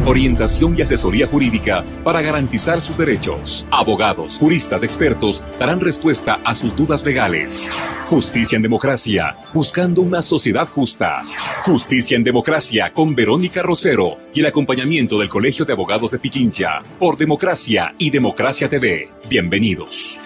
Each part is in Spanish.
Orientación y asesoría jurídica para garantizar sus derechos. Abogados, juristas expertos darán respuesta a sus dudas legales. Justicia en Democracia, buscando una sociedad justa. Justicia en Democracia con Verónica Rosero y el acompañamiento del Colegio de Abogados de Pichincha por Democracia y Democracia TV. Bienvenidos.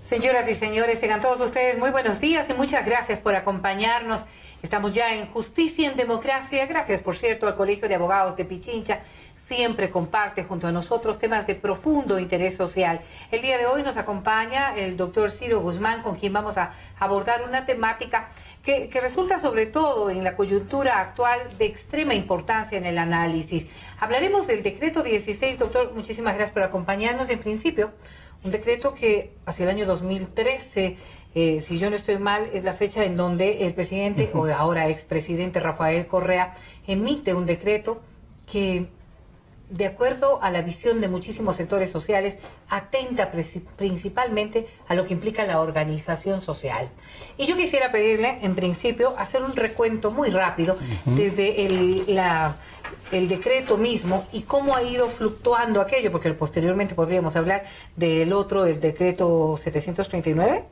Señoras y señores, tengan todos ustedes muy buenos días y muchas gracias por acompañarnos. Estamos ya en Justicia en Democracia. Gracias, por cierto, al Colegio de Abogados de Pichincha. Siempre comparte junto a nosotros temas de profundo interés social. El día de hoy nos acompaña el doctor Ciro Guzmán, con quien vamos a abordar una temática que resulta sobre todo en la coyuntura actual de extrema importancia en el análisis. Hablaremos del decreto 16, doctor, muchísimas gracias por acompañarnos. En principio, un decreto que hacia el año 2013... si yo no estoy mal, es la fecha en donde el presidente, o ahora expresidente Rafael Correa, emite un decreto que, de acuerdo a la visión de muchísimos sectores sociales, atenta principalmente a lo que implica la organización social. Y yo quisiera pedirle, en principio, hacer un recuento muy rápido desde el decreto mismo y cómo ha ido fluctuando aquello, porque posteriormente podríamos hablar del otro, del decreto 739,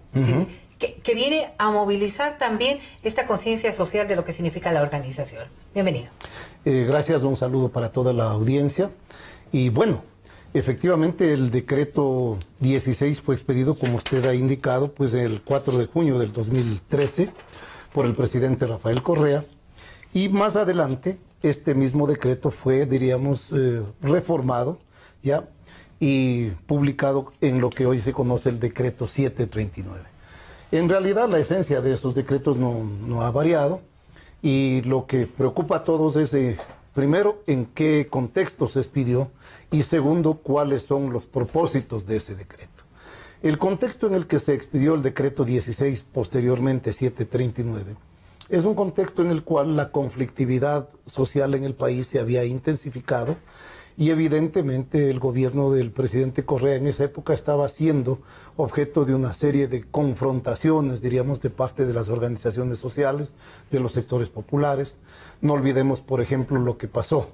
que viene a movilizar también esta conciencia social de lo que significa la organización. Bienvenido. Gracias, un saludo para toda la audiencia. Y bueno, efectivamente el decreto 16 fue expedido, como usted ha indicado, pues el 4 de junio del 2013 por el presidente Rafael Correa, y más adelante este mismo decreto fue, diríamos, reformado ya y publicado en lo que hoy se conoce el decreto 739. En realidad la esencia de esos decretos no ha variado, y lo que preocupa a todos es, primero, en qué contexto se expidió, y segundo, cuáles son los propósitos de ese decreto. El contexto en el que se expidió el decreto 16, posteriormente 739, es un contexto en el cual la conflictividad social en el país se había intensificado, y evidentemente el gobierno del presidente Correa en esa época estaba siendo objeto de una serie de confrontaciones, diríamos, de parte de las organizaciones sociales, de los sectores populares. No olvidemos, por ejemplo, lo que pasó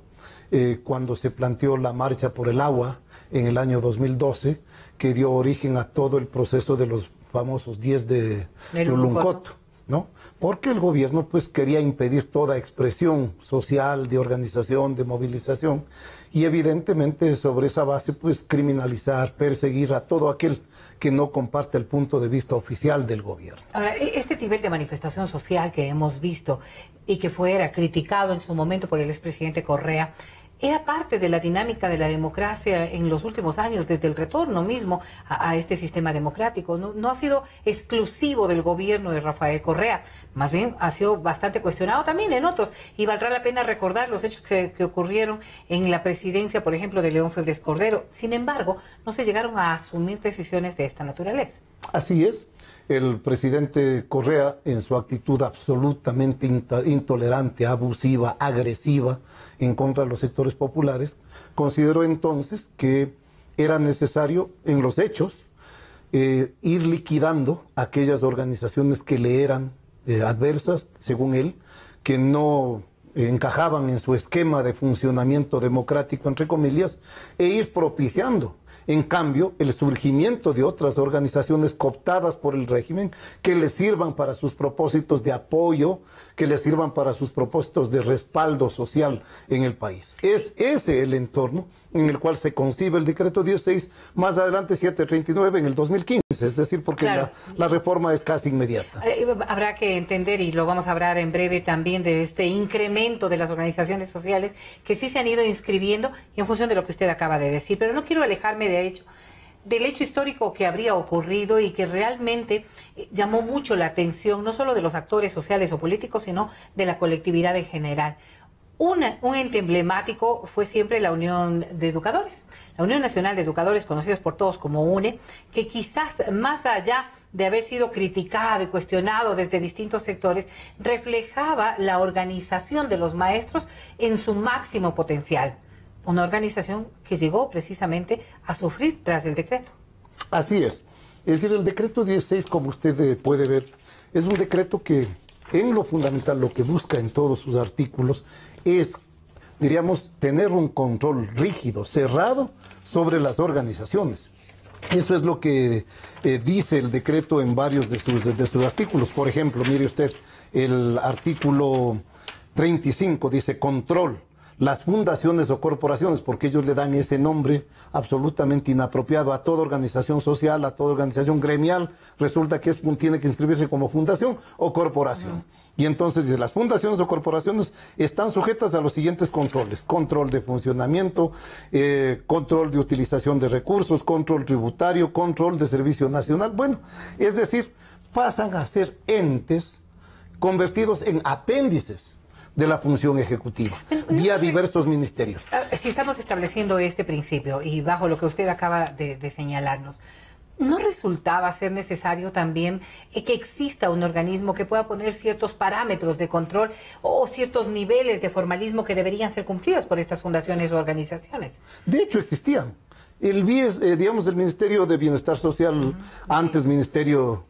cuando se planteó la marcha por el agua en el año 2012, que dio origen a todo el proceso de los famosos 10 de Luluncoto, ¿no? Porque el gobierno pues quería impedir toda expresión social, de organización, de movilización, y evidentemente sobre esa base pues criminalizar, perseguir a todo aquel que no comparte el punto de vista oficial del gobierno. Ahora, este nivel de manifestación social que hemos visto y que fuera criticado en su momento por el expresidente Correa, era parte de la dinámica de la democracia en los últimos años, desde el retorno mismo a este sistema democrático. No ha sido exclusivo del gobierno de Rafael Correa, más bien ha sido bastante cuestionado también en otros, y valdrá la pena recordar los hechos que ocurrieron en la presidencia, por ejemplo, de León Febres Cordero. Sin embargo, no se llegaron a asumir decisiones de esta naturaleza. Así es. El presidente Correa, en su actitud absolutamente intolerante, abusiva, agresiva en contra de los sectores populares, consideró entonces que era necesario, en los hechos, ir liquidando aquellas organizaciones que le eran adversas, según él, que no encajaban en su esquema de funcionamiento democrático, entre comillas, e ir propiciando, en cambio, el surgimiento de otras organizaciones cooptadas por el régimen que le sirvan para sus propósitos de apoyo, que le sirvan para sus propósitos de respaldo social en el país. Es ese el entorno en el cual se concibe el decreto 16, más adelante 739 en el 2015, es decir, porque claro, la reforma es casi inmediata. Habrá que entender, y lo vamos a hablar en breve también, de este incremento de las organizaciones sociales que sí se han ido inscribiendo, y en función de lo que usted acaba de decir, pero no quiero alejarme del hecho histórico que habría ocurrido y que realmente llamó mucho la atención, no solo de los actores sociales o políticos, sino de la colectividad en general. Un ente emblemático fue siempre la Unión de Educadores, la Unión Nacional de Educadores, conocidos por todos como UNE, que quizás más allá de haber sido criticado y cuestionado desde distintos sectores, reflejaba la organización de los maestros en su máximo potencial. Una organización que llegó precisamente a sufrir tras el decreto. Así es. Es decir, el decreto 16, como usted puede ver, es un decreto que en lo fundamental, lo que busca en todos sus artículos es, diríamos, tener un control rígido, cerrado sobre las organizaciones. Eso es lo que dice el decreto en varios de sus artículos. Por ejemplo, mire usted, el artículo 35 dice control. Las fundaciones o corporaciones, porque ellos le dan ese nombre absolutamente inapropiado a toda organización social, a toda organización gremial, resulta que tiene que inscribirse como fundación o corporación. Y entonces las fundaciones o corporaciones están sujetas a los siguientes controles: control de funcionamiento, control de utilización de recursos, control tributario, control de servicio nacional. Bueno, es decir, pasan a ser entes convertidos en apéndices de la función ejecutiva, vía diversos ministerios. Si estamos estableciendo este principio y bajo lo que usted acaba de señalarnos, ¿no resultaba ser necesario también que exista un organismo que pueda poner ciertos parámetros de control o ciertos niveles de formalismo que deberían ser cumplidos por estas fundaciones o organizaciones? De hecho, existían. El BIES, digamos, el Ministerio de Bienestar Social, antes Ministerio,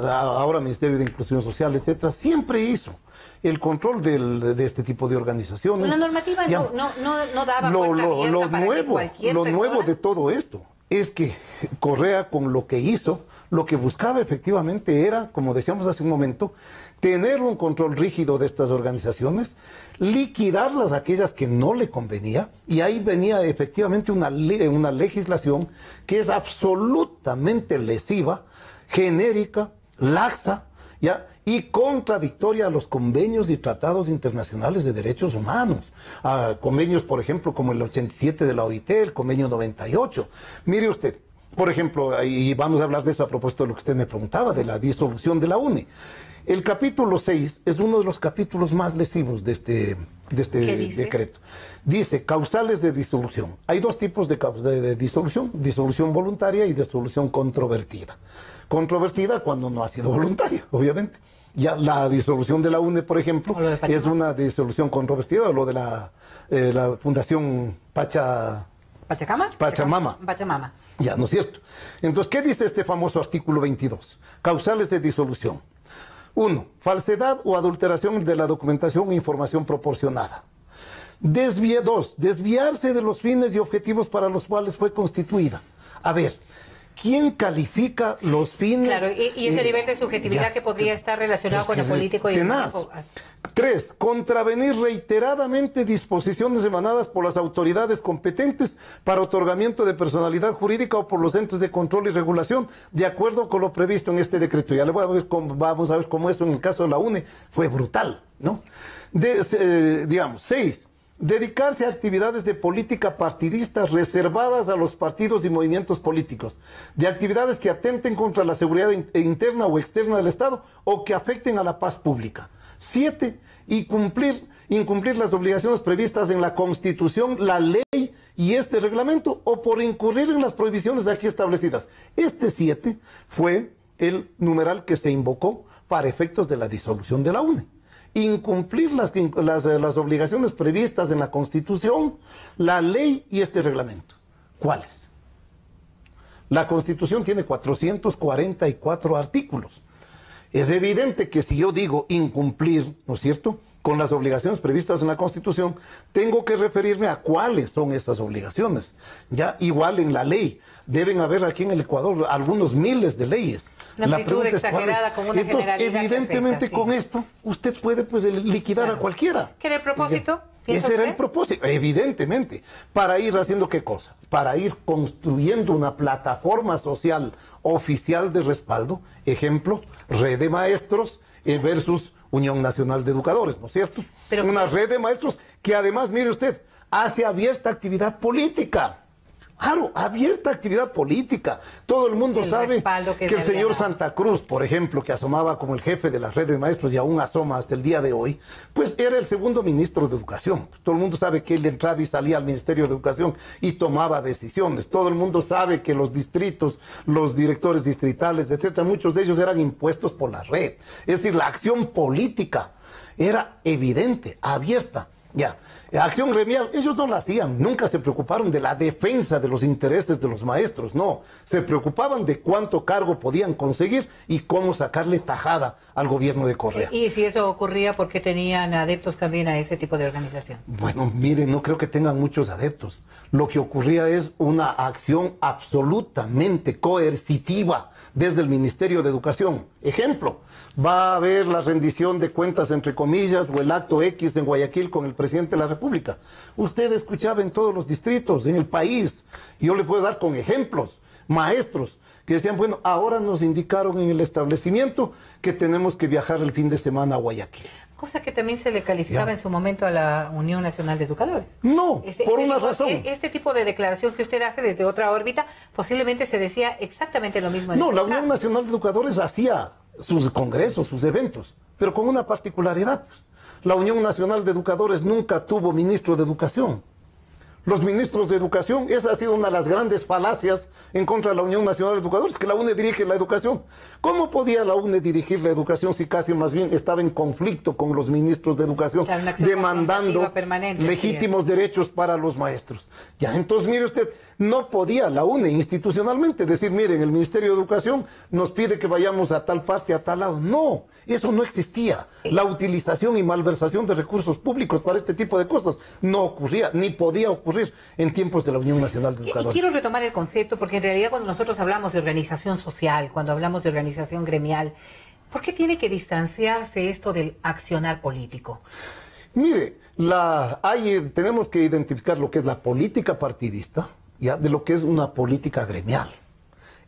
ahora Ministerio de Inclusión Social, etcétera, siempre hizo el control de este tipo de organizaciones. La normativa no daba puerta abierta para que cualquier persona... nuevo de todo esto es que Correa, con lo que hizo, lo que buscaba efectivamente era, como decíamos hace un momento, tener un control rígido de estas organizaciones, liquidarlas aquellas que no le convenía, y ahí venía efectivamente una legislación que es absolutamente lesiva, genérica, laxa, ¿ya?, y contradictoria a los convenios y tratados internacionales de derechos humanos. A convenios, por ejemplo, como el 87 de la OIT, el convenio 98. Mire usted, por ejemplo, y vamos a hablar de eso a propósito de lo que usted me preguntaba, de la disolución de la UNE. El capítulo 6 es uno de los capítulos más lesivos de este decreto. Dice, causales de disolución. Hay dos tipos de disolución: disolución voluntaria y disolución controvertida. Controvertida cuando no ha sido voluntaria, obviamente. Ya la disolución de la UNE, por ejemplo, es una disolución controvertida, o lo de la Fundación Pachamama. Ya, ¿no es cierto? Entonces, ¿qué dice este famoso artículo 22? Causales de disolución. 1. Falsedad o adulteración de la documentación e información proporcionada. 2. Desviarse de los fines y objetivos para los cuales fue constituida. A ver, ¿quién califica los fines? Claro, y ese nivel de subjetividad que podría estar relacionado con el político y tenaz. 3. Contravenir reiteradamente disposiciones emanadas por las autoridades competentes para otorgamiento de personalidad jurídica o por los entes de control y regulación, de acuerdo con lo previsto en este decreto. Ya vamos a ver cómo eso en el caso de la UNE fue brutal, ¿no? 6. Dedicarse a actividades de política partidista reservadas a los partidos y movimientos políticos, de actividades que atenten contra la seguridad interna o externa del Estado o que afecten a la paz pública. 7. Incumplir las obligaciones previstas en la Constitución, la ley y este reglamento, o por incurrir en las prohibiciones aquí establecidas. Este 7 fue el numeral que se invocó para efectos de la disolución de la UNE. Incumplir las obligaciones previstas en la Constitución, la ley y este reglamento. ¿Cuáles? La Constitución tiene 444 artículos. Es evidente que si yo digo incumplir, ¿no es cierto?, con las obligaciones previstas en la Constitución, tengo que referirme a cuáles son estas obligaciones. Ya igual en la ley, deben haber aquí en el Ecuador algunos miles de leyes. La pregunta es exagerada, con una entonces, evidentemente perfecta, con esto, usted puede pues liquidar a cualquiera. ¿Qué era el propósito? Ese era el propósito, evidentemente. ¿Para ir haciendo qué cosa? Para ir construyendo una plataforma social oficial de respaldo. Ejemplo, red de maestros versus Unión Nacional de Educadores, ¿no es cierto? Pero una red de maestros que además, mire usted, hace abierta actividad política. Claro, abierta actividad política. Todo el mundo sabe que el señor Santa Cruz, por ejemplo, que asomaba como el jefe de las redes de maestros y aún asoma hasta el día de hoy, pues era el segundo ministro de Educación. Todo el mundo sabe que él entraba y salía al Ministerio de Educación y tomaba decisiones. Todo el mundo sabe que los distritos, los directores distritales, etcétera, muchos de ellos eran impuestos por la red. Es decir, la acción política era evidente, abierta. Ya, acción gremial, ellos no la hacían, nunca se preocuparon de la defensa de los intereses de los maestros, no, se preocupaban de cuánto cargo podían conseguir y cómo sacarle tajada al gobierno de Correa. Y si eso ocurría, ¿por qué tenían adeptos también a ese tipo de organización? Bueno, miren, no creo que tengan muchos adeptos. Lo que ocurría es una acción absolutamente coercitiva desde el Ministerio de Educación. Ejemplo, va a haber la rendición de cuentas, entre comillas, o el acto X en Guayaquil con el presidente de la República. Usted escuchaba en todos los distritos, en el país, y yo le puedo dar con ejemplos, maestros que decían, bueno, ahora nos indicaron en el establecimiento que tenemos que viajar el fin de semana a Guayaquil. Cosa que también se le calificaba en su momento a la Unión Nacional de Educadores. No, por una razón. Este tipo de declaración que usted hace desde otra órbita, posiblemente se decía exactamente lo mismo. No, la Unión Nacional de Educadores hacía sus congresos, sus eventos, pero con una particularidad. La Unión Nacional de Educadores nunca tuvo ministro de Educación. Los ministros de Educación, esa ha sido una de las grandes falacias en contra de la Unión Nacional de Educadores, que la UNE dirige la educación. ¿Cómo podía la UNE dirigir la educación si casi más bien estaba en conflicto con los ministros de Educación, demandando legítimos derechos para los maestros? Ya, entonces, mire usted, no podía la UNE institucionalmente decir, miren, el Ministerio de Educación nos pide que vayamos a tal parte, a tal lado. No, eso no existía. La utilización y malversación de recursos públicos para este tipo de cosas no ocurría, ni podía ocurrir en tiempos de la Unión Nacional de Educadores. Y quiero retomar el concepto, porque en realidad cuando nosotros hablamos de organización social, cuando hablamos de organización gremial, ¿por qué tiene que distanciarse esto del accionar político? Mire, tenemos que identificar lo que es la política partidista, ¿ya?, de lo que es una política gremial.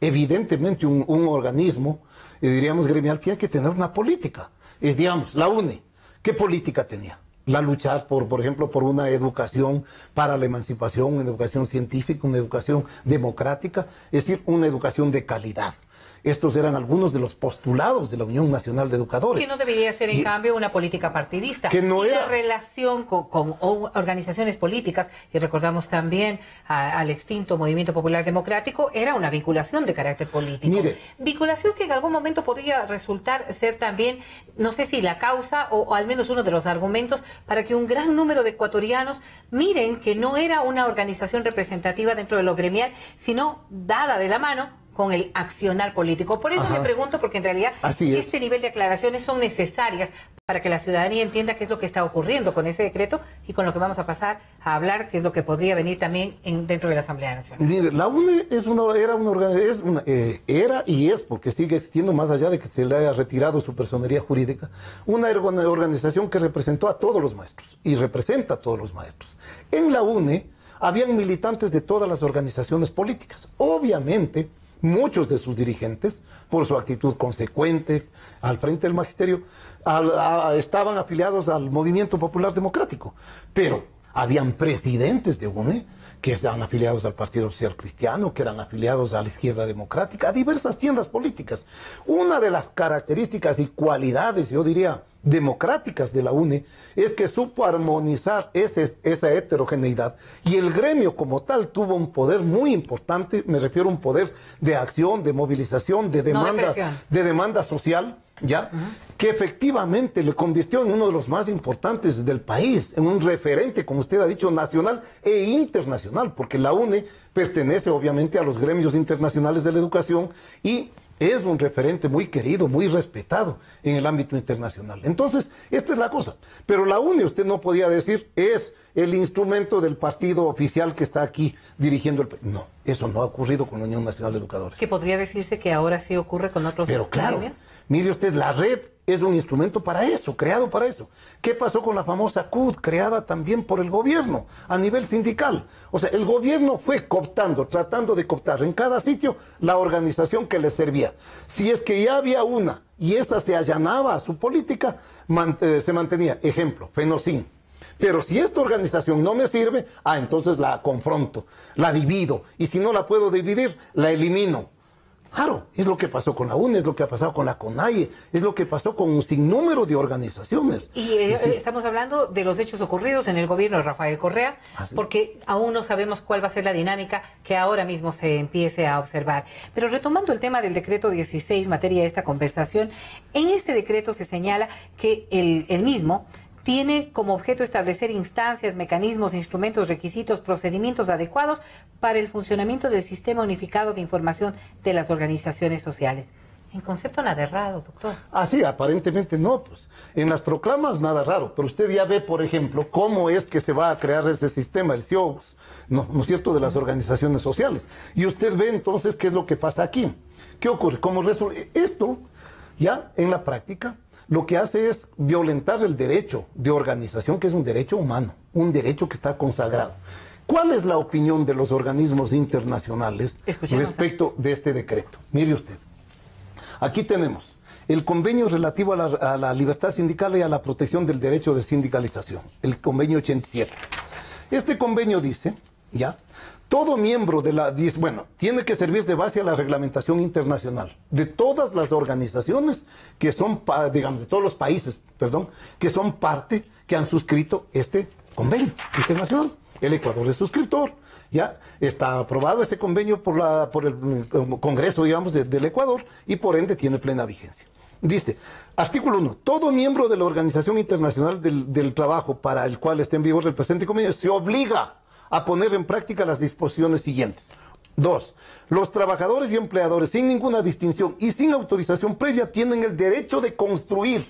Evidentemente un organismo, diríamos gremial, tiene que tener una política. Digamos, la UNE, ¿qué política tenía? La luchar, por ejemplo, por una educación para la emancipación, una educación científica, una educación democrática, es decir, una educación de calidad. Estos eran algunos de los postulados de la Unión Nacional de Educadores. Que no debería ser, en cambio, una política partidista. Que no era. La relación con organizaciones políticas, y recordamos también al extinto Movimiento Popular Democrático, era una vinculación de carácter político. Mire, vinculación que en algún momento podría resultar ser también, no sé si la causa o al menos uno de los argumentos para que un gran número de ecuatorianos miren que no era una organización representativa dentro de lo gremial, sino dada de la mano con el accionar político. Por eso me pregunto, porque en realidad este nivel de aclaraciones son necesarias para que la ciudadanía entienda qué es lo que está ocurriendo con ese decreto y con lo que vamos a pasar a hablar, que es lo que podría venir también dentro de la Asamblea Nacional. Mire, la UNE era y es, porque sigue existiendo más allá de que se le haya retirado su personería jurídica, una organización que representó a todos los maestros y representa a todos los maestros. En la UNE habían militantes de todas las organizaciones políticas. Obviamente, muchos de sus dirigentes, por su actitud consecuente al frente del magisterio, estaban afiliados al Movimiento Popular Democrático. Pero habían presidentes de UNE que estaban afiliados al Partido Social Cristiano, que eran afiliados a la Izquierda Democrática, a diversas tiendas políticas. Una de las características y cualidades, yo diría, democráticas de la UNE, es que supo armonizar esa heterogeneidad, y el gremio como tal tuvo un poder muy importante, me refiero a un poder de acción, de movilización, de demanda social, ¿ya? Que efectivamente le convirtió en uno de los más importantes del país, en un referente, como usted ha dicho, nacional e internacional, porque la UNE pertenece obviamente a los gremios internacionales de la educación y es un referente muy querido, muy respetado en el ámbito internacional. Entonces, esta es la cosa. Pero la UNE, usted no podía decir, es el instrumento del partido oficial que está aquí dirigiendo el país. No, eso no ha ocurrido con la Unión Nacional de Educadores. ¿Que podría decirse que ahora sí ocurre con otros gremios? Pero claro, mire usted, la red es un instrumento para eso, creado para eso. ¿Qué pasó con la famosa CUT, creada también por el gobierno a nivel sindical? O sea, el gobierno fue cooptando, tratando de cooptar en cada sitio la organización que le servía. Si es que ya había una y esa se allanaba a su política, se mantenía. Ejemplo, FENOCIN. Pero si esta organización no me sirve, entonces la confronto, la divido, y si no la puedo dividir, la elimino. Claro, es lo que pasó con la UNE, es lo que ha pasado con la CONAIE, es lo que pasó con un sinnúmero de organizaciones. Y estamos hablando de los hechos ocurridos en el gobierno de Rafael Correa, porque aún no sabemos cuál va a ser la dinámica que ahora mismo se empiece a observar. Pero retomando el tema del decreto 16, materia de esta conversación, en este decreto se señala que el mismo tiene como objeto establecer instancias, mecanismos, instrumentos, requisitos, procedimientos adecuados para el funcionamiento del sistema unificado de información de las organizaciones sociales. En concepto nada raro, doctor. Ah, sí, aparentemente no, pues. En las proclamas nada raro, pero usted ya ve, por ejemplo, cómo es que se va a crear ese sistema, el CIOGS, ¿no es cierto?, de las organizaciones sociales. Y usted ve entonces qué es lo que pasa aquí. ¿Qué ocurre? Esto, ya en la práctica, lo que hace es violentar el derecho de organización, que es un derecho humano, un derecho que está consagrado. ¿Cuál es la opinión de los organismos internacionales respecto de este decreto? Mire usted, aquí tenemos el convenio relativo a la libertad sindical y a la protección del derecho de sindicalización, el convenio 87. Este convenio dice, ya, todo miembro tiene que servir de base a la reglamentación internacional de todas las organizaciones que son, digamos, de todos los países, que son parte, que han suscrito este convenio internacional. El Ecuador es suscriptor, ya está aprobado ese convenio por el Congreso, digamos, del Ecuador, y por ende tiene plena vigencia. Dice, artículo 1, todo miembro de la Organización Internacional del Trabajo para el cual esté en vigor el presente convenio se obliga a poner en práctica las disposiciones siguientes. 2. Los trabajadores y empleadores, sin ninguna distinción y sin autorización previa, tienen el derecho de construir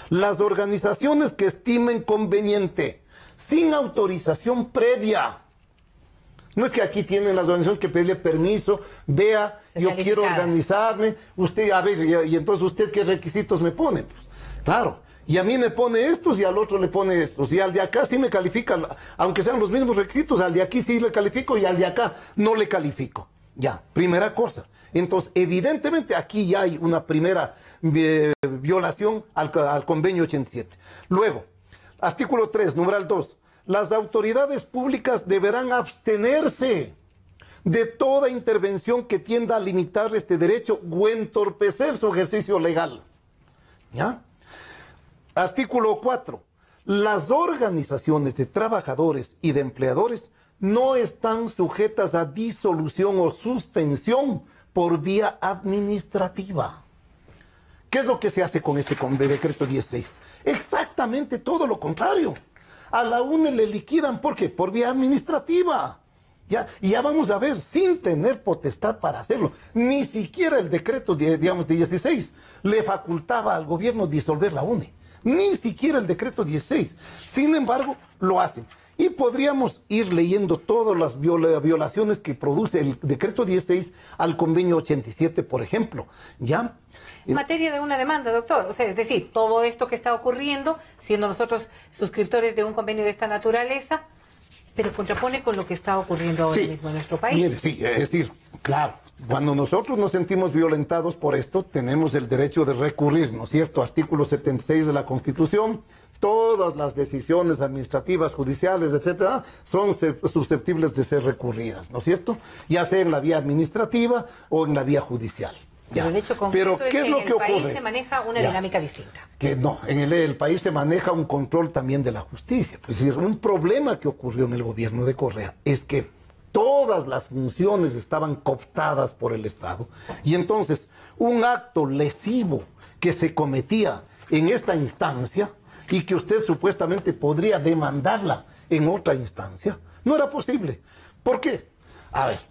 las organizaciones que estimen conveniente, sin autorización previa. No es que aquí tienen las organizaciones que pedirle permiso, vea, yo quiero organizarme, usted, a ver, y entonces usted qué requisitos me pone. Pues, claro. Y a mí me pone estos y al otro le pone estos. Y al de acá sí me califica, aunque sean los mismos requisitos, al de aquí sí le califico y al de acá no le califico. Ya, primera cosa. Entonces, evidentemente aquí ya hay una primera violación al convenio 87. Luego, artículo 3, numeral 2. Las autoridades públicas deberán abstenerse de toda intervención que tienda a limitar este derecho o entorpecer su ejercicio legal. ¿Ya? Artículo 4. Las organizaciones de trabajadores y de empleadores no están sujetas a disolución o suspensión por vía administrativa. ¿Qué es lo que se hace con este decreto 16? Exactamente todo lo contrario. A la UNE le liquidan, ¿por qué? Por vía administrativa. Y ya vamos a ver, sin tener potestad para hacerlo. Ni siquiera el decreto, digamos, de 16 le facultaba al gobierno disolver la UNE. Ni siquiera el decreto 16. Sin embargo, lo hacen. Y podríamos ir leyendo todas las violaciones que produce el decreto 16 al convenio 87, por ejemplo. ¿Ya? En materia de una demanda, doctor. O sea, es decir, todo esto que está ocurriendo, siendo nosotros suscriptores de un convenio de esta naturaleza, pero contrapone con lo que está ocurriendo ahora mismo en nuestro país. Mire, sí, es decir, claro, cuando nosotros nos sentimos violentados por esto, tenemos el derecho de recurrir, ¿no es cierto? Artículo 76 de la Constitución, todas las decisiones administrativas, judiciales, etcétera, son susceptibles de ser recurridas, ¿no es cierto? Ya sea en la vía administrativa o en la vía judicial. Pero el hecho concreto es que en el país se maneja una dinámica distinta. Que no, en el país se maneja un control también de la justicia. Es decir, un problema que ocurrió en el gobierno de Correa es que todas las funciones estaban cooptadas por el Estado. Y entonces, un acto lesivo que se cometía en esta instancia y que usted supuestamente podría demandarla en otra instancia, no era posible. ¿Por qué? A ver,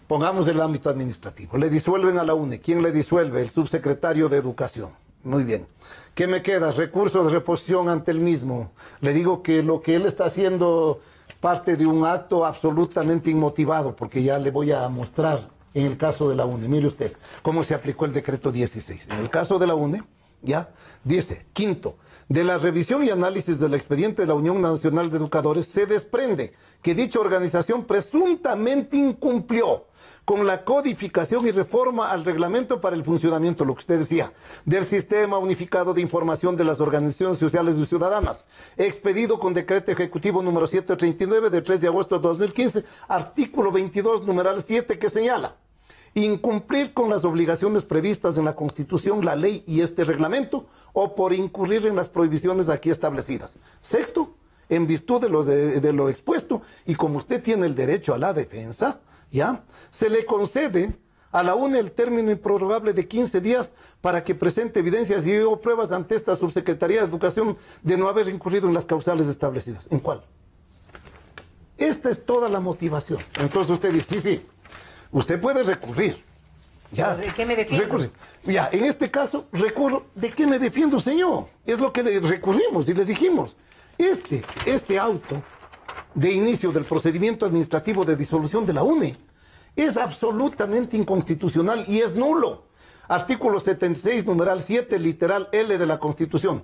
pongamos el ámbito administrativo. Le disuelven a la UNE. ¿Quién le disuelve? El subsecretario de Educación. Muy bien. ¿Qué me queda? Recursos de reposición ante el mismo. Le digo que lo que él está haciendo parte de un acto absolutamente inmotivado, porque ya le voy a mostrar en el caso de la UNE. Mire usted cómo se aplicó el decreto 16. En el caso de la UNE, ya, dice, quinto, de la revisión y análisis del expediente de la Unión Nacional de Educadores se desprende que dicha organización presuntamente incumplió con la codificación y reforma al reglamento para el funcionamiento, lo que usted decía, del Sistema Unificado de Información de las Organizaciones Sociales y Ciudadanas, expedido con decreto ejecutivo número 739 de 3 de agosto de 2015, artículo 22, numeral 7, que señala: incumplir con las obligaciones previstas en la Constitución, la ley y este reglamento, o por incurrir en las prohibiciones aquí establecidas. Sexto, en virtud de lo expuesto, y como usted tiene el derecho a la defensa, ¿ya? Se le concede A la UNE el término improrrogable de 15 días para que presente evidencias y o pruebas ante esta Subsecretaría de Educación de no haber incurrido en las causales establecidas. ¿En cuál? Esta es toda la motivación. Entonces usted dice, sí, usted puede recurrir. Ya, ¿De qué me defiendo? Recurre. Ya, en este caso, recurro. ¿De qué me defiendo, señor? Es lo que le recurrimos y les dijimos. Este auto de inicio del procedimiento administrativo de disolución de la UNE es absolutamente inconstitucional y es nulo. Artículo 76, numeral 7, literal L de la Constitución.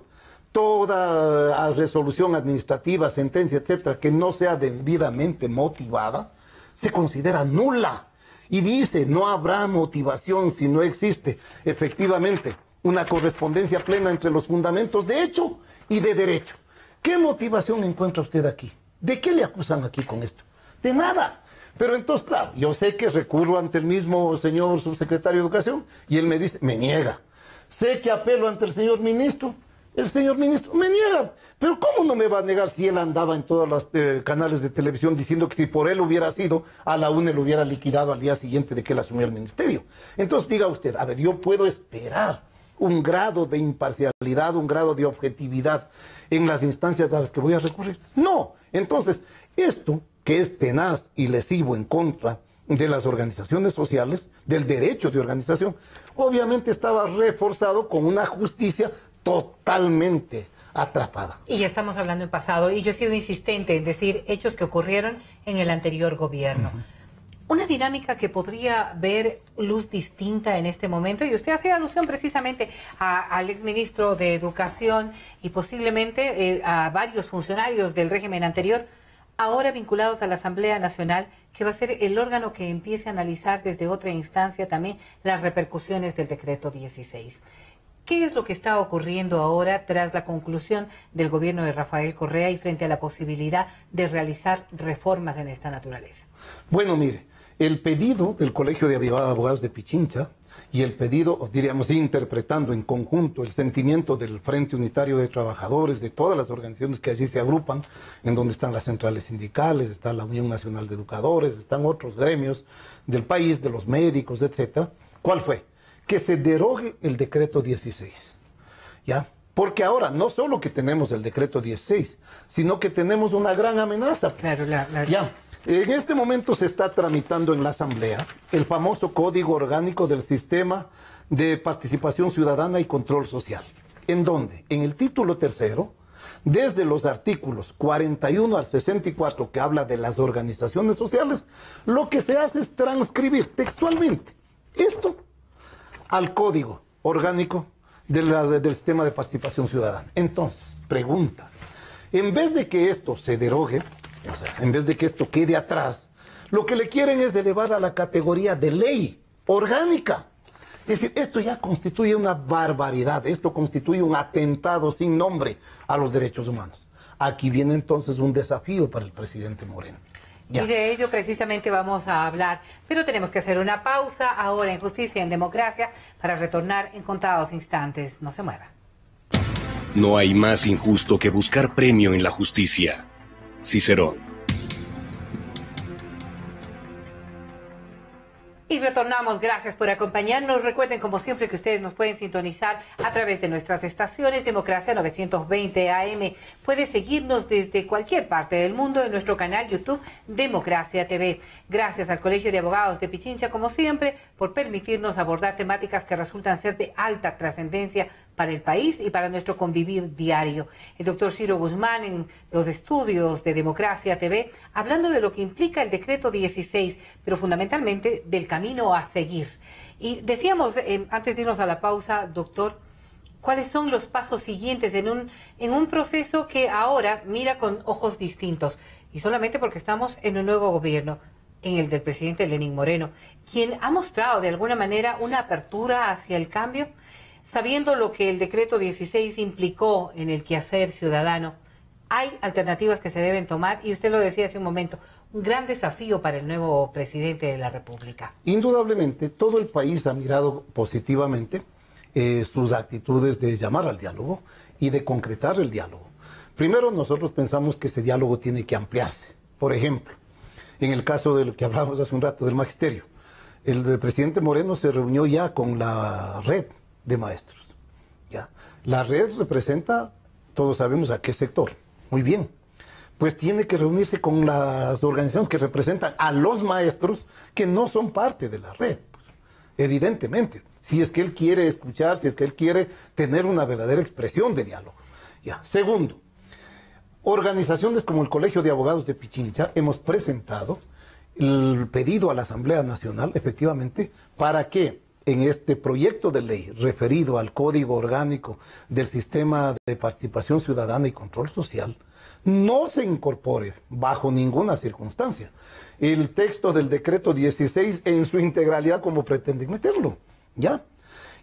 Toda resolución administrativa, sentencia, etcétera, que no sea debidamente motivada, se considera nula. Y dice, no habrá motivación si no existe, efectivamente, una correspondencia plena entre los fundamentos de hecho y de derecho. ¿Qué motivación encuentra usted aquí? ¿De qué le acusan aquí con esto? De nada. Pero entonces, claro, yo sé que recurro ante el mismo señor subsecretario de Educación y él me dice, me niega. Sé que apelo ante el señor ministro. El señor ministro me niega, pero ¿cómo no me va a negar si él andaba en todos los canales de televisión diciendo que si por él hubiera sido, a la UNE lo hubiera liquidado al día siguiente de que él asumió el ministerio? Entonces diga usted, a ver, yo puedo esperar un grado de imparcialidad, un grado de objetividad en las instancias a las que voy a recurrir. No, entonces esto que es tenaz y lesivo en contra de las organizaciones sociales, del derecho de organización, obviamente estaba reforzado con una justicia totalmente atrapada. Y ya estamos hablando en pasado, y yo he sido insistente en decir hechos que ocurrieron en el anterior gobierno. Una dinámica que podría ver luz distinta en este momento, y usted hace alusión precisamente al exministro de Educación y posiblemente a varios funcionarios del régimen anterior, ahora vinculados a la Asamblea Nacional, que va a ser el órgano que empiece a analizar desde otra instancia también las repercusiones del decreto 16. ¿Qué es lo que está ocurriendo ahora tras la conclusión del gobierno de Rafael Correa y frente a la posibilidad de realizar reformas en esta naturaleza? Bueno, mire, el pedido del Colegio de Abogados de Pichincha y el pedido, diríamos, interpretando en conjunto el sentimiento del Frente Unitario de Trabajadores, de todas las organizaciones que allí se agrupan, en donde están las centrales sindicales, está la Unión Nacional de Educadores, están otros gremios del país, de los médicos, etcétera. ¿Cuál fue? Que se derogue el decreto 16, ¿ya? Porque ahora no solo que tenemos el decreto 16, sino que tenemos una gran amenaza. Claro. Ya. En este momento se está tramitando en la Asamblea el famoso Código Orgánico del Sistema de Participación Ciudadana y Control Social. ¿En dónde? En el título tercero, desde los artículos 41 al 64, que habla de las organizaciones sociales, lo que se hace es transcribir textualmente esto al Código Orgánico del Sistema de Participación Ciudadana. Entonces, pregunta, en vez de que esto se derogue, o sea, en vez de que esto quede atrás, lo que le quieren es elevar a la categoría de ley orgánica. Es decir, esto ya constituye una barbaridad, esto constituye un atentado sin nombre a los derechos humanos. Aquí viene entonces un desafío para el presidente Moreno. Ya. Y de ello precisamente vamos a hablar, pero tenemos que hacer una pausa ahora en Justicia en Democracia para retornar en contados instantes. No se mueva. No hay más injusto que buscar premio en la justicia. Cicerón. Y retornamos, gracias por acompañarnos. Recuerden, como siempre, que ustedes nos pueden sintonizar a través de nuestras estaciones Democracia 920 AM. Puede seguirnos desde cualquier parte del mundo en nuestro canal YouTube Democracia TV. Gracias al Colegio de Abogados de Pichincha, como siempre, por permitirnos abordar temáticas que resultan ser de alta trascendencia para el país y para nuestro convivir diario. El doctor Ciro Guzmán en los estudios de Democracia TV, hablando de lo que implica el decreto 16, pero fundamentalmente del camino a seguir. Y decíamos, antes de irnos a la pausa, doctor, ¿cuáles son los pasos siguientes en un proceso que ahora mira con ojos distintos? Y solamente porque estamos en un nuevo gobierno, en el del presidente Lenín Moreno, quien ha mostrado de alguna manera una apertura hacia el cambio, sabiendo lo que el decreto 16 implicó en el quehacer ciudadano. Hay alternativas que se deben tomar y usted lo decía hace un momento, un gran desafío para el nuevo presidente de la República. Indudablemente, todo el país ha mirado positivamente sus actitudes de llamar al diálogo y de concretar el diálogo. Primero, nosotros pensamos que ese diálogo tiene que ampliarse. Por ejemplo, en el caso de lo que hablábamos hace un rato del magisterio, el presidente Moreno se reunió ya con la red de maestros. ¿Ya? La red representa, todos sabemos a qué sector. Muy bien. Pues tiene que reunirse con las organizaciones que representan a los maestros que no son parte de la red. Pues, evidentemente. Si es que él quiere escuchar, si es que él quiere tener una verdadera expresión de diálogo. Ya. Segundo, organizaciones como el Colegio de Abogados de Pichincha hemos presentado el pedido a la Asamblea Nacional, efectivamente, para que en este proyecto de ley referido al Código Orgánico del Sistema de Participación Ciudadana y Control Social, no se incorpore bajo ninguna circunstancia el texto del decreto 16 en su integralidad como pretenden meterlo, ¿ya?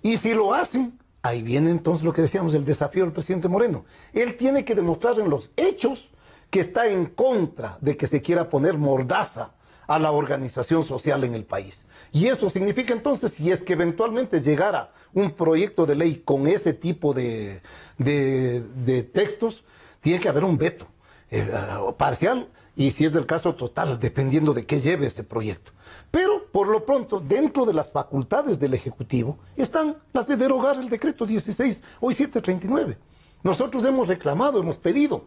Y si lo hacen, ahí viene entonces lo que decíamos, el desafío del presidente Moreno. Él tiene que demostrar en los hechos que está en contra de que se quiera poner mordaza a la organización social en el país. Y eso significa entonces, si es que eventualmente llegara un proyecto de ley con ese tipo de textos, tiene que haber un veto parcial y, si es del caso, total, dependiendo de qué lleve ese proyecto. Pero, por lo pronto, dentro de las facultades del Ejecutivo están las de derogar el decreto 16, hoy 739. Nosotros hemos reclamado, hemos pedido.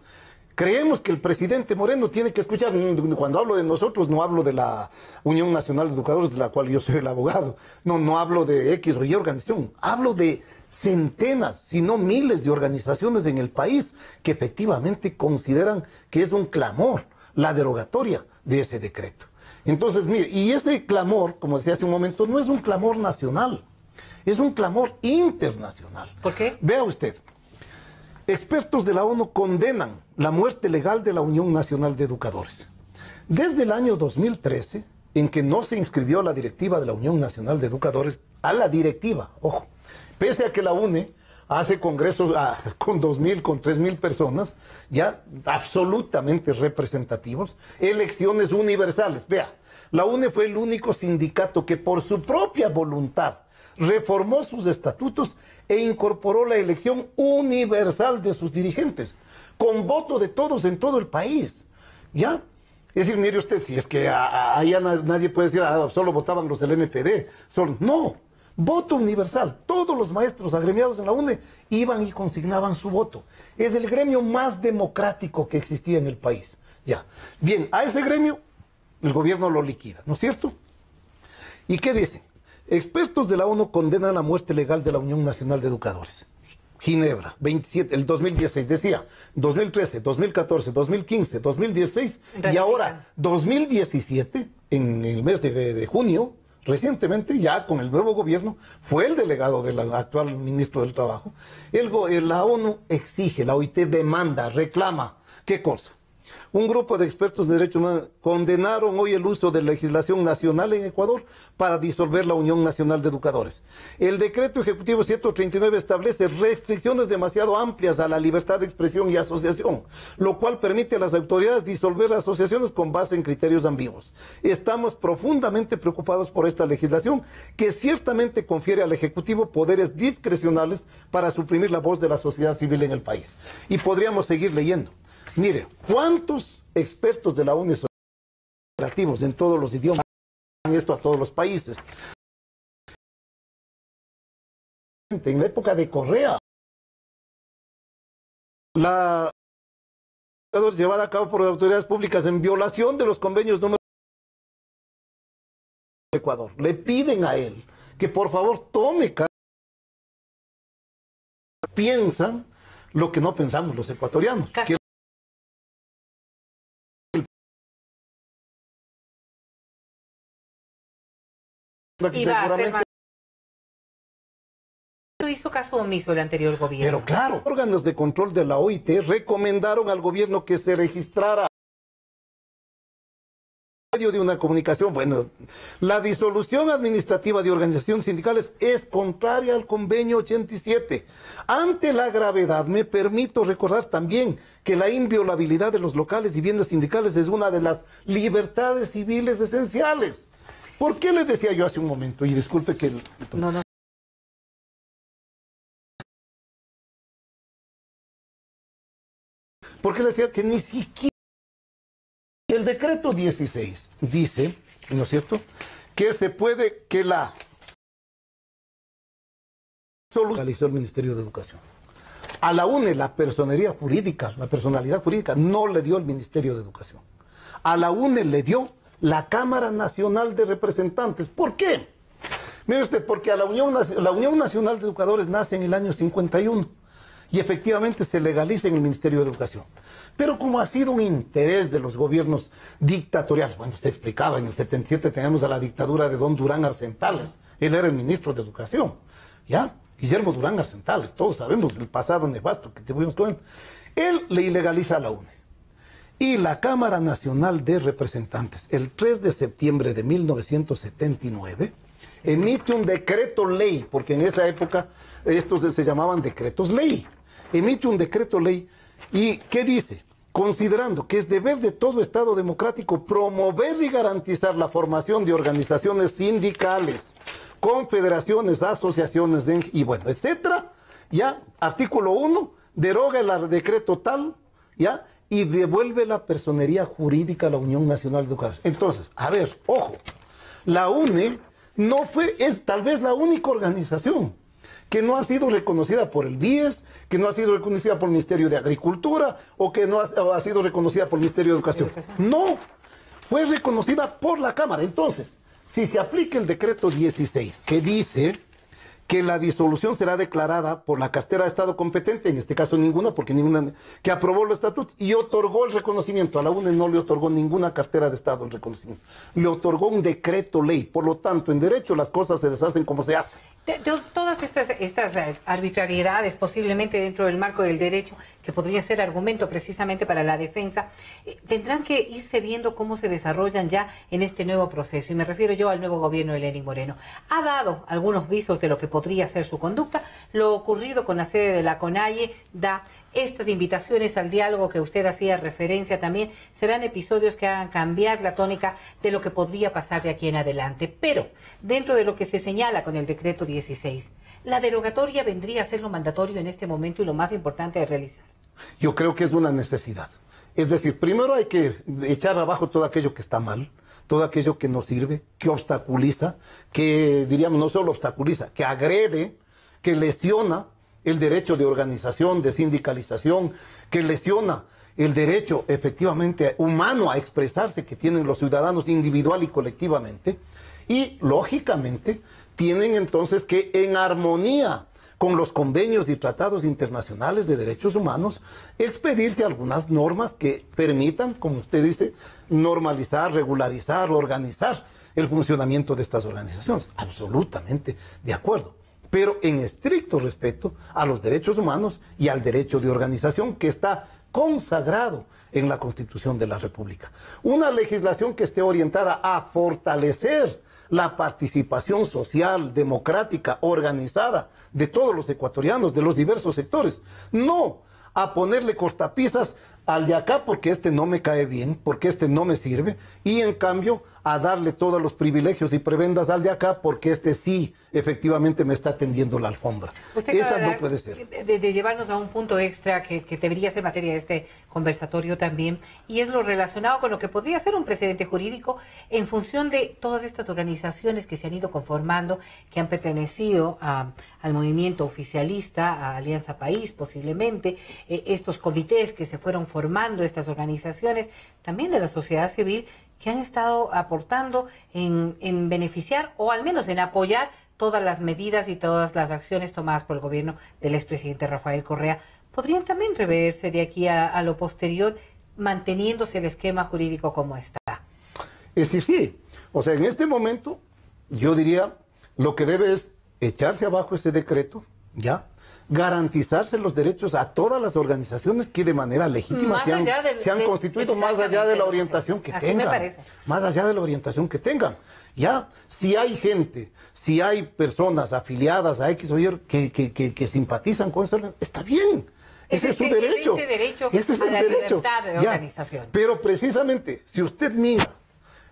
Creemos que el presidente Moreno tiene que escuchar. Cuando hablo de nosotros, no hablo de la Unión Nacional de Educadores, de la cual yo soy el abogado. No hablo de X o Y organización. Hablo de centenas, si no miles de organizaciones en el país que efectivamente consideran que es un clamor la derogatoria de ese decreto. Entonces, mire, y ese clamor, como decía hace un momento, no es un clamor nacional, es un clamor internacional. ¿Por qué? Vea usted, expertos de la ONU condenan la muerte legal de la Unión Nacional de Educadores. Desde el año 2013, en que no se inscribió la directiva de la Unión Nacional de Educadores, a la directiva, ojo, pese a que la UNE hace congresos con 2.000, con 3.000 personas, ya absolutamente representativos, elecciones universales. Vea, la UNE fue el único sindicato que por su propia voluntad reformó sus estatutos e incorporó la elección universal de sus dirigentes, con voto de todos en todo el país. ¿Ya? Es decir, mire usted, si es que allá nadie puede decir, solo votaban los del MPD, no. Voto universal. Todos los maestros agremiados en la UNE iban y consignaban su voto. Es el gremio más democrático que existía en el país. Ya. Bien, a ese gremio el gobierno lo liquida, ¿no es cierto? ¿Y qué dicen? Expertos de la ONU condenan la muerte legal de la Unión Nacional de Educadores. Ginebra, 27, el 2016, decía, 2013, 2014, 2015, 2016 y ahora 2017, en el mes de junio, recientemente, ya con el nuevo gobierno, fue el delegado del actual ministro del Trabajo. La ONU exige, la OIT demanda, reclama, ¿qué cosa? Un grupo de expertos de derechos humanos condenaron hoy el uso de legislación nacional en Ecuador para disolver la Unión Nacional de Educadores. El decreto ejecutivo 139 establece restricciones demasiado amplias a la libertad de expresión y asociación, lo cual permite a las autoridades disolver asociaciones con base en criterios ambiguos. Estamos profundamente preocupados por esta legislación que ciertamente confiere al Ejecutivo poderes discrecionales para suprimir la voz de la sociedad civil en el país. Y podríamos seguir leyendo. Mire, ¿cuántos expertos de la ONU son operativos en todos los idiomas? Esto a todos los países. En la época de Correa, la llevada a cabo por las autoridades públicas en violación de los convenios número de Ecuador. Le piden a él que por favor tome cargo. Piensan lo que no pensamos los ecuatorianos. Hizo caso omiso el anterior gobierno. Pero claro, órganos de control de la OIT recomendaron al gobierno que se registrara medio de una comunicación. Bueno, la disolución administrativa de organizaciones sindicales es contraria al convenio 87. Ante la gravedad, me permito recordar también que la inviolabilidad de los locales y bienes sindicales es una de las libertades civiles esenciales. ¿Por qué les decía yo hace un momento? Y disculpe que... No. ¿Por qué le decía que ni siquiera... El decreto 16 dice, ¿no es cierto?, que se puede, que la realizó el Ministerio de Educación. A la UNE, la personalidad jurídica no le dio el Ministerio de Educación. A la UNE le dio la Cámara Nacional de Representantes. ¿Por qué? Mire usted, porque la Unión Nacional de Educadores nace en el año 51 y efectivamente se legaliza en el Ministerio de Educación. Pero como ha sido un interés de los gobiernos dictatoriales, bueno, se explicaba, en el 77 tenemos a la dictadura de don Durán Arcentales, él era el ministro de Educación, ¿ya? Guillermo Durán Arcentales, todos sabemos el pasado nefasto que tuvimos con él. Él le ilegaliza a la UNE. Y la Cámara Nacional de Representantes, el 3 de septiembre de 1979, emite un decreto ley, porque en esa época estos se llamaban decretos ley. Emite un decreto ley y ¿qué dice? Considerando que es deber de todo Estado democrático promover y garantizar la formación de organizaciones sindicales, confederaciones, asociaciones, y bueno, etcétera, ya, artículo 1, deroga el decreto tal, ya, y devuelve la personería jurídica a la Unión Nacional de Educadores. Entonces, a ver, ojo, la UNE no fue, es tal vez la única organización que no ha sido reconocida por el BIES, que no ha sido reconocida por el Ministerio de Agricultura, o que no ha sido reconocida por el Ministerio de Educación. No, fue reconocida por la Cámara. Entonces, si se aplica el decreto 16, que dice que la disolución será declarada por la cartera de Estado competente, en este caso ninguna, porque ninguna, que aprobó el estatuto y otorgó el reconocimiento. A la UNE no le otorgó ninguna cartera de Estado el reconocimiento. Le otorgó un decreto ley. Por lo tanto, en derecho las cosas se deshacen como se hacen. Todas estas arbitrariedades, posiblemente dentro del marco del derecho, que podría ser argumento precisamente para la defensa, tendrán que irse viendo cómo se desarrollan ya en este nuevo proceso. Y me refiero yo al nuevo gobierno de Lenín Moreno. Ha dado algunos visos de lo que podría ser su conducta. Lo ocurrido con la sede de la CONAIE da estas invitaciones al diálogo que usted hacía referencia también. Serán episodios que hagan cambiar la tónica de lo que podría pasar de aquí en adelante. Pero, dentro de lo que se señala con el decreto 16, la derogatoria vendría a ser lo mandatorio en este momento y lo más importante de realizar. Yo creo que es una necesidad. Es decir, primero hay que echar abajo todo aquello que está mal, todo aquello que no sirve, que obstaculiza, que diríamos no solo obstaculiza, que agrede, que lesiona el derecho de organización, de sindicalización, que lesiona el derecho efectivamente humano a expresarse que tienen los ciudadanos individual y colectivamente, y lógicamente tienen entonces que, en armonía con los convenios y tratados internacionales de derechos humanos, expedirse algunas normas que permitan, como usted dice, normalizar, regularizar, organizar el funcionamiento de estas organizaciones. Absolutamente de acuerdo, pero en estricto respeto a los derechos humanos y al derecho de organización que está consagrado en la Constitución de la República. Una legislación que esté orientada a fortalecer la participación social, democrática, organizada de todos los ecuatorianos, de los diversos sectores. No a ponerle cortapisas al de acá porque este no me cae bien, porque este no me sirve, y en cambio a darle todos los privilegios y prebendas al de acá porque este sí efectivamente me está tendiendo la alfombra. Esa no puede ser. De llevarnos a un punto extra que debería ser materia de este conversatorio también, y es lo relacionado con lo que podría ser un precedente jurídico en función de todas estas organizaciones que se han ido conformando, que han pertenecido al movimiento oficialista, a Alianza País posiblemente, estos comités que se fueron formando, estas organizaciones, también de la sociedad civil, que han estado aportando en beneficiar o al menos en apoyar todas las medidas y todas las acciones tomadas por el gobierno del expresidente Rafael Correa. ¿Podrían también reverse de aquí a lo posterior, manteniéndose el esquema jurídico como está? Sí. O sea, en este momento, yo diría, lo que debe es echarse abajo ese decreto, ¿ya? Garantizarse los derechos a todas las organizaciones que de manera legítima se han constituido, más allá de la orientación que tengan. Más allá de la orientación que tengan. Ya, si hay gente, si hay personas afiliadas a X o Y que simpatizan con eso, está bien. Ese es su derecho. Ese es su derecho. Libertad de organización. Pero precisamente, si usted mira,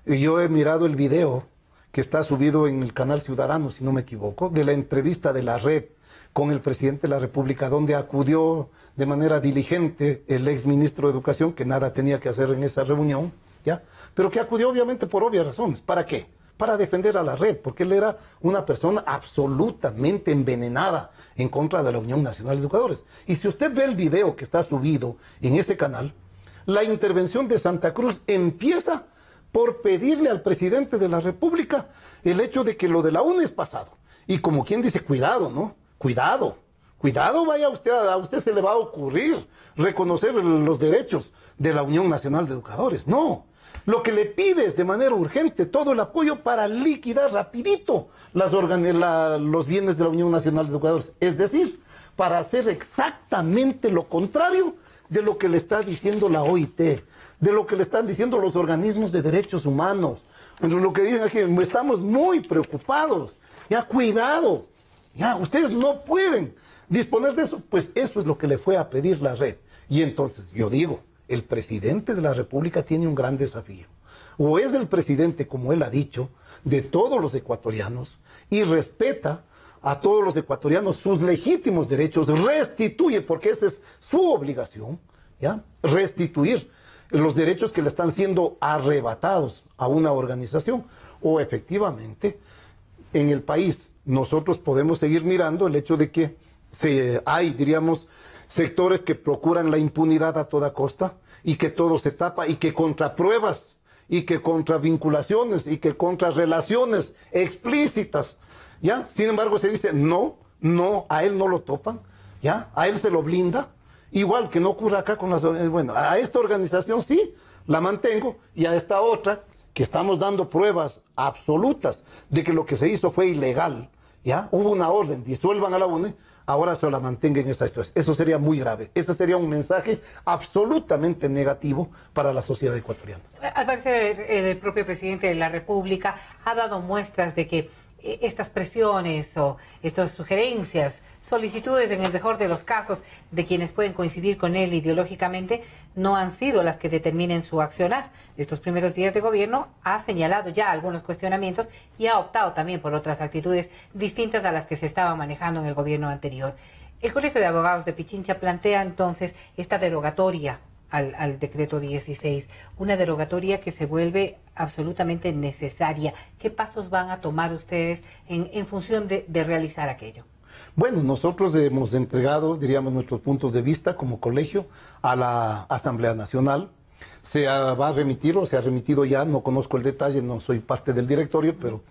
y yo he mirado el video que está subido en el canal Ciudadano, si no me equivoco, de la entrevista de la red con el presidente de la República, donde acudió de manera diligente el exministro de Educación, que nada tenía que hacer en esa reunión, ¿ya? Pero que acudió obviamente por obvias razones. ¿Para qué? para defender a la red, porque él era una persona absolutamente envenenada en contra de la Unión Nacional de Educadores. Y si usted ve el video que está subido en ese canal, la intervención de Santa Cruz empieza por pedirle al presidente de la República el hecho de que lo de la UNE es pasado. Y como quien dice, cuidado, ¿no? Cuidado. Cuidado, vaya usted, a usted se le va a ocurrir reconocer los derechos de la Unión Nacional de Educadores. No, lo que le pide es de manera urgente todo el apoyo para liquidar rapidito los bienes de la Unión Nacional de Educadores. Es decir, para hacer exactamente lo contrario de lo que le está diciendo la OIT, de lo que le están diciendo los organismos de derechos humanos. Lo que dicen aquí, estamos muy preocupados. Ya, cuidado. Ya, ustedes no pueden disponer de eso. Pues eso es lo que le fue a pedir la red. Y entonces, yo digo, el presidente de la República tiene un gran desafío. O es el presidente, como él ha dicho, de todos los ecuatorianos y respeta a todos los ecuatorianos sus legítimos derechos, restituye, porque esa es su obligación, ¿ya? Restituir los derechos que le están siendo arrebatados a una organización. O efectivamente, en el país nosotros podemos seguir mirando el hecho de que hay, diríamos, sectores que procuran la impunidad a toda costa y que todo se tapa y que contra pruebas y que contra vinculaciones y que contra relaciones explícitas, ¿ya? Sin embargo se dice, no, a él no lo topan, ¿ya? A él se lo blinda, igual que no ocurra acá con las... Bueno, a esta organización sí, la mantengo, y a esta otra, que estamos dando pruebas absolutas de que lo que se hizo fue ilegal, ¿ya? Hubo una orden, disuelvan a la UNE, ahora se la mantenga en esa situación. Eso sería muy grave. Ese sería un mensaje absolutamente negativo para la sociedad ecuatoriana. Al parecer, el propio presidente de la República ha dado muestras de que estas presiones o estas sugerencias, solicitudes en el mejor de los casos de quienes pueden coincidir con él ideológicamente, no han sido las que determinen su accionar. Estos primeros días de gobierno ha señalado ya algunos cuestionamientos y ha optado también por otras actitudes distintas a las que se estaban manejando en el gobierno anterior. El Colegio de Abogados de Pichincha plantea entonces esta derogatoria al decreto 16, una derogatoria que se vuelve absolutamente necesaria. ¿Qué pasos van a tomar ustedes en función de realizar aquello? Bueno, nosotros hemos entregado, diríamos, nuestros puntos de vista como colegio a la Asamblea Nacional. Se va a remitir o se ha remitido ya, no conozco el detalle, no soy parte del directorio, pero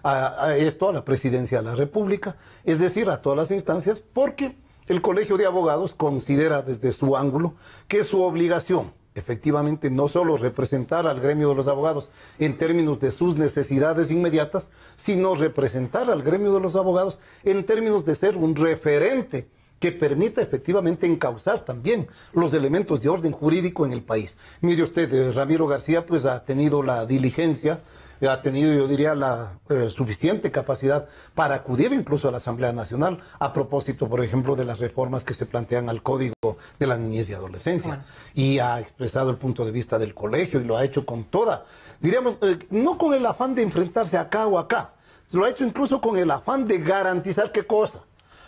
a esto, a la Presidencia de la República, es decir, a todas las instancias, porque el Colegio de Abogados considera desde su ángulo que es su obligación, efectivamente, no solo representar al gremio de los abogados en términos de sus necesidades inmediatas, sino representar al gremio de los abogados en términos de ser un referente que permita efectivamente encauzar también los elementos de orden jurídico en el país. Mire usted, Ramiro García pues ha tenido la diligencia, ha tenido, yo diría, la suficiente capacidad para acudir incluso a la Asamblea Nacional a propósito, por ejemplo, de las reformas que se plantean al Código de la Niñez y Adolescencia. Bueno. Y ha expresado el punto de vista del colegio y lo ha hecho con toda, diríamos, no con el afán de enfrentarse acá o acá, lo ha hecho incluso con el afán de garantizar ¿qué cosa?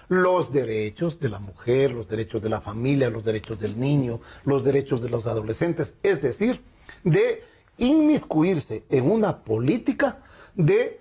Los derechos de la mujer, los derechos de la familia, los derechos del niño, los derechos de los adolescentes, es decir, de inmiscuirse en una política de,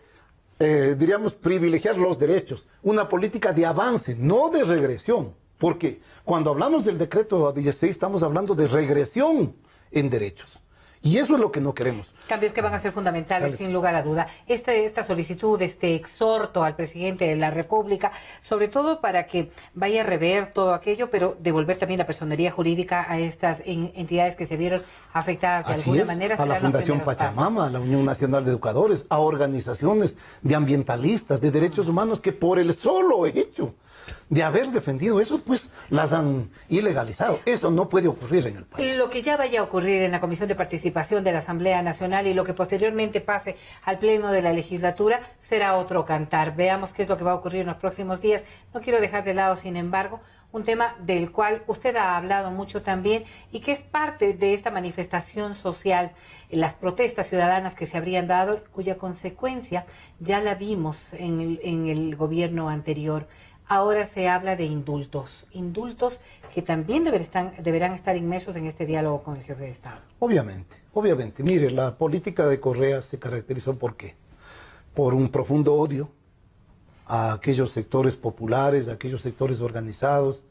diríamos, privilegiar los derechos, una política de avance, no de regresión, porque cuando hablamos del decreto 16 estamos hablando de regresión en derechos. Y eso es lo que no queremos. Cambios que van a ser fundamentales, sin lugar a duda. Esta solicitud, este exhorto al presidente de la República, sobre todo para que vaya a rever todo aquello, pero devolver también la personería jurídica a estas entidades que se vieron afectadas de alguna manera. A la Fundación Pachamama, a la Unión Nacional de Educadores, a organizaciones de ambientalistas, de derechos humanos que por el solo hecho de haber defendido eso, pues las han ilegalizado. Eso no puede ocurrir en el país. Y lo que ya vaya a ocurrir en la Comisión de Participación de la Asamblea Nacional y lo que posteriormente pase al Pleno de la Legislatura será otro cantar. Veamos qué es lo que va a ocurrir en los próximos días. No quiero dejar de lado, sin embargo, un tema del cual usted ha hablado mucho también y que es parte de esta manifestación social, las protestas ciudadanas que se habrían dado, cuya consecuencia ya la vimos en el gobierno anterior. Ahora se habla de indultos que también deberán estar inmersos en este diálogo con el jefe de Estado. Obviamente. Mire, la política de Correa se caracterizó ¿por qué? por un profundo odio a aquellos sectores populares, a aquellos sectores organizados,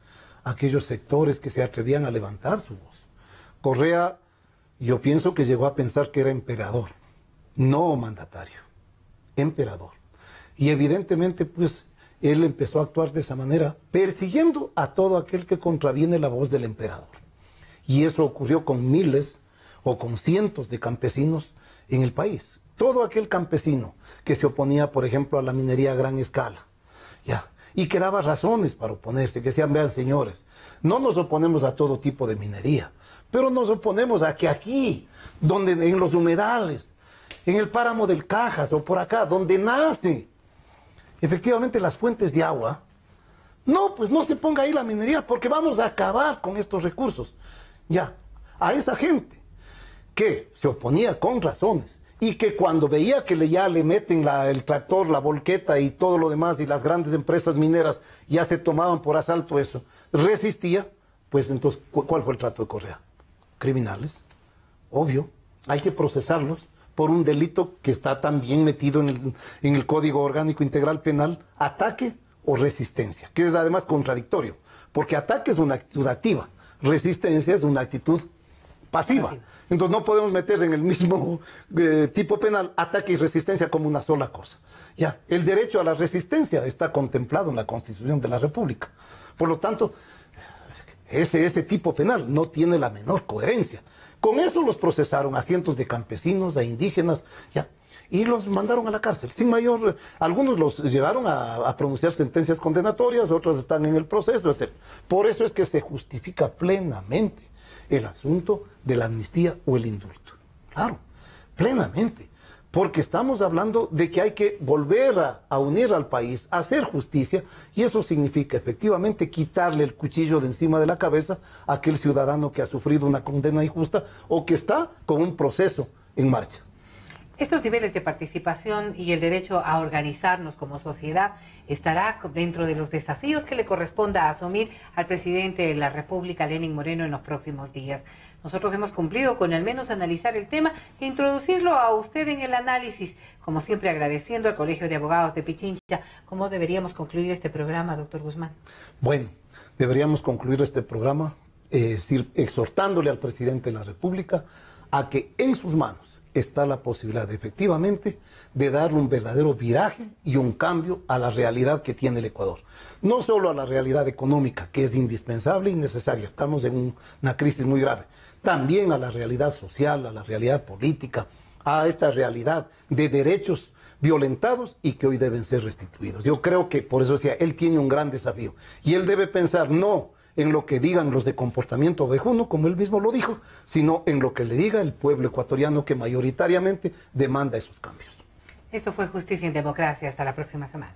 a aquellos sectores que se atrevían a levantar su voz. Correa, yo pienso que llegó a pensar que era emperador, no mandatario, emperador. Y evidentemente, pues, él empezó a actuar de esa manera, persiguiendo a todo aquel que contraviene la voz del emperador. Y eso ocurrió con miles o con cientos de campesinos en el país. Todo aquel campesino que se oponía, por ejemplo, a la minería a gran escala, ya, y que daba razones para oponerse, que decían, vean señores, no nos oponemos a todo tipo de minería, pero nos oponemos a que aquí, donde en los humedales, en el páramo del Cajas o por acá, donde nace efectivamente las fuentes de agua, no, pues no se ponga ahí la minería porque vamos a acabar con estos recursos. Ya, a esa gente que se oponía con razones y que cuando veía que ya le meten el tractor, la volqueta y todo lo demás y las grandes empresas mineras ya se tomaban por asalto eso, resistía, pues entonces, ¿cuál fue el trato de Correa? Criminales, obvio, hay que procesarlos por un delito que está también metido en el Código Orgánico Integral Penal, ataque o resistencia, que es además contradictorio, porque ataque es una actitud activa, resistencia es una actitud pasiva. Entonces no podemos meter en el mismo tipo penal ataque y resistencia como una sola cosa. Ya, el derecho a la resistencia está contemplado en la Constitución de la República. Por lo tanto, ese tipo penal no tiene la menor coherencia. Con eso los procesaron a cientos de campesinos, a indígenas, ya, y los mandaron a la cárcel, sin mayor... Algunos los llevaron a pronunciar sentencias condenatorias, otros están en el proceso, etc. Por eso es que se justifica plenamente el asunto de la amnistía o el indulto. Claro, plenamente. Porque estamos hablando de que hay que volver a unir al país, a hacer justicia, y eso significa efectivamente quitarle el cuchillo de encima de la cabeza a aquel ciudadano que ha sufrido una condena injusta o que está con un proceso en marcha. Estos niveles de participación y el derecho a organizarnos como sociedad estará dentro de los desafíos que le corresponda asumir al presidente de la República, Lenín Moreno, en los próximos días. Nosotros hemos cumplido con al menos analizar el tema e introducirlo a usted en el análisis, como siempre agradeciendo al Colegio de Abogados de Pichincha. ¿Cómo deberíamos concluir este programa, doctor Guzmán? Bueno, deberíamos concluir este programa exhortándole al presidente de la República a que en sus manos está la posibilidad efectivamente de darle un verdadero viraje y un cambio a la realidad que tiene el Ecuador. No solo a la realidad económica, que es indispensable y necesaria, estamos en una crisis muy grave, también a la realidad social, a la realidad política, a esta realidad de derechos violentados y que hoy deben ser restituidos. Yo creo que, por eso decía, él tiene un gran desafío y él debe pensar no en lo que digan los de comportamiento ovejuno, como él mismo lo dijo, sino en lo que le diga el pueblo ecuatoriano que mayoritariamente demanda esos cambios. Esto fue Justicia en Democracia. Hasta la próxima semana.